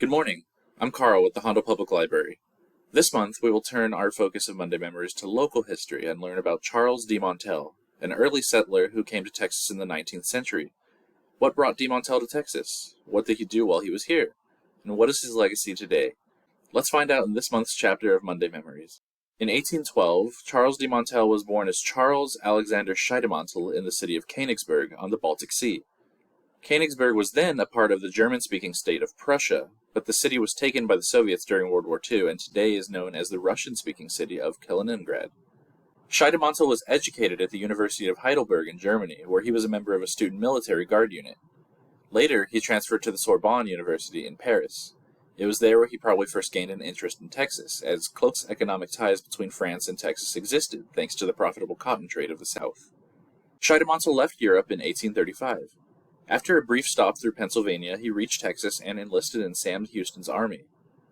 Good morning. I'm Carl with the Hondo Public Library. This month, we will turn our focus of Monday Memories to local history and learn about Charles de Montel, an early settler who came to Texas in the 19th century. What brought de Montel to Texas? What did he do while he was here? And what is his legacy today? Let's find out in this month's chapter of Monday Memories. In 1812, Charles de Montel was born as Charles Alexander Scheidemantel in the city of Königsberg on the Baltic Sea. Königsberg was then a part of the German-speaking state of Prussia, but the city was taken by the Soviets during World War II and today is known as the Russian-speaking city of Kaliningrad. Scheidemantel was educated at the University of Heidelberg in Germany, where he was a member of a student military guard unit. Later, he transferred to the Sorbonne University in Paris. It was there where he probably first gained an interest in Texas, as close economic ties between France and Texas existed thanks to the profitable cotton trade of the South. Scheidemantel left Europe in 1835. After a brief stop through Pennsylvania, he reached Texas and enlisted in Sam Houston's army.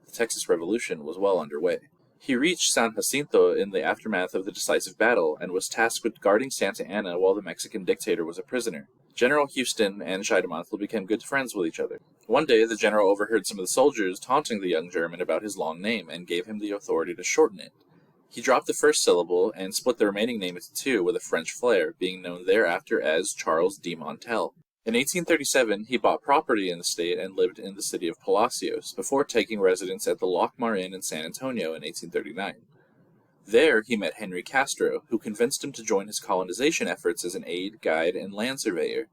The Texas Revolution was well underway. He reached San Jacinto in the aftermath of the decisive battle and was tasked with guarding Santa Anna while the Mexican dictator was a prisoner. General Houston and Scheidemantel became good friends with each other. One day, the general overheard some of the soldiers taunting the young German about his long name and gave him the authority to shorten it. He dropped the first syllable and split the remaining name into two with a French flair, being known thereafter as Charles de Montel. In 1837, he bought property in the state and lived in the city of Palacios, before taking residence at the Lockmar Inn in San Antonio in 1839. There, he met Henry Castro, who convinced him to join his colonization efforts as an aide, guide, and land surveyor.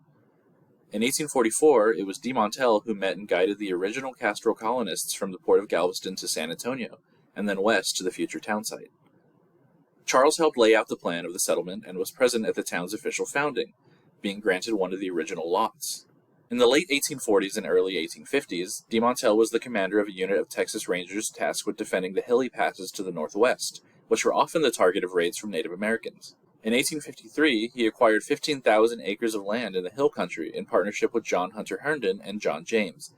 In 1844, it was de Montel who met and guided the original Castro colonists from the port of Galveston to San Antonio, and then west to the future townsite. Charles helped lay out the plan of the settlement and was present at the town's official founding, being granted one of the original lots. In the late 1840s and early 1850s, de Montel was the commander of a unit of Texas Rangers tasked with defending the hilly passes to the northwest, which were often the target of raids from Native Americans. In 1853, he acquired 15,000 acres of land in the hill country in partnership with John Hunter Herndon and John James.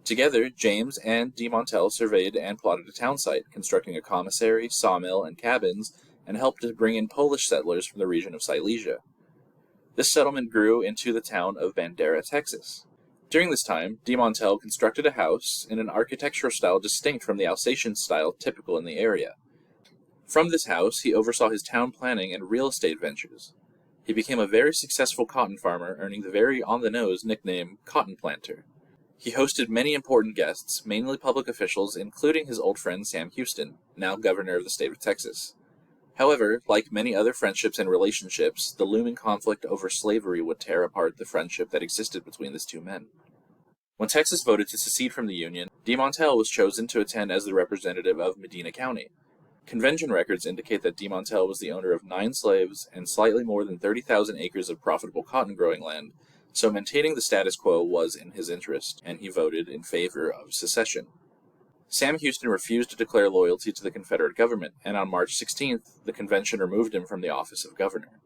Together, James and de Montel surveyed and plotted a town site, constructing a commissary, sawmill, and cabins, and helped to bring in Polish settlers from the region of Silesia. This settlement grew into the town of Bandera, Texas. During this time, de Montel constructed a house in an architectural style distinct from the Alsatian style typical in the area. From this house, he oversaw his town planning and real estate ventures. He became a very successful cotton farmer, earning the very on-the-nose nickname Cotton Planter. He hosted many important guests, mainly public officials, including his old friend Sam Houston, now governor of the state of Texas. However, like many other friendships and relationships, the looming conflict over slavery would tear apart the friendship that existed between these two men. When Texas voted to secede from the Union, de Montel was chosen to attend as the representative of Medina County. Convention records indicate that de Montel was the owner of 9 slaves and slightly more than 30,000 acres of profitable cotton-growing land, so maintaining the status quo was in his interest, and he voted in favor of secession. Sam Houston refused to declare loyalty to the Confederate government, and on March 16th, the convention removed him from the office of governor.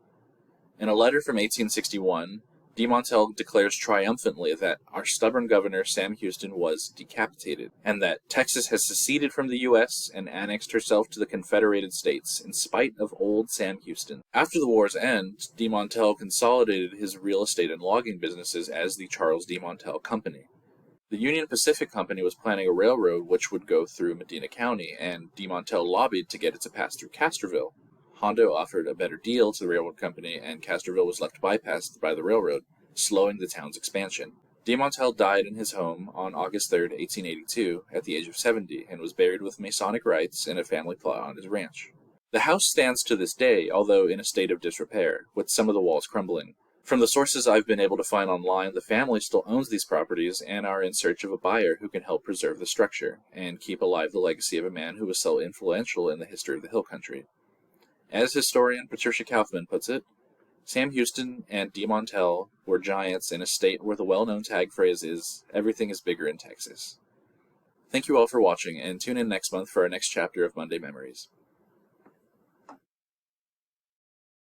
In a letter from 1861, de Montel declares triumphantly that our stubborn governor Sam Houston was decapitated, and that Texas has seceded from the U.S. and annexed herself to the Confederated States, in spite of old Sam Houston. After the war's end, de Montel consolidated his real estate and logging businesses as the Charles de Montel Company. The Union Pacific Company was planning a railroad which would go through Medina County, and de Montel lobbied to get it to pass through Castroville. Hondo offered a better deal to the railroad company, and Castroville was left bypassed by the railroad, slowing the town's expansion. De Montel died in his home on August 3, 1882, at the age of 70, and was buried with Masonic rites in a family plot on his ranch. The house stands to this day, although in a state of disrepair, with some of the walls crumbling. From the sources I've been able to find online, the family still owns these properties and are in search of a buyer who can help preserve the structure and keep alive the legacy of a man who was so influential in the history of the Hill Country. As historian Patricia Kaufman puts it, Sam Houston and de Montel were giants in a state where the well-known tag phrase is, "Everything is bigger in Texas." Thank you all for watching, and tune in next month for our next chapter of Monday Memories.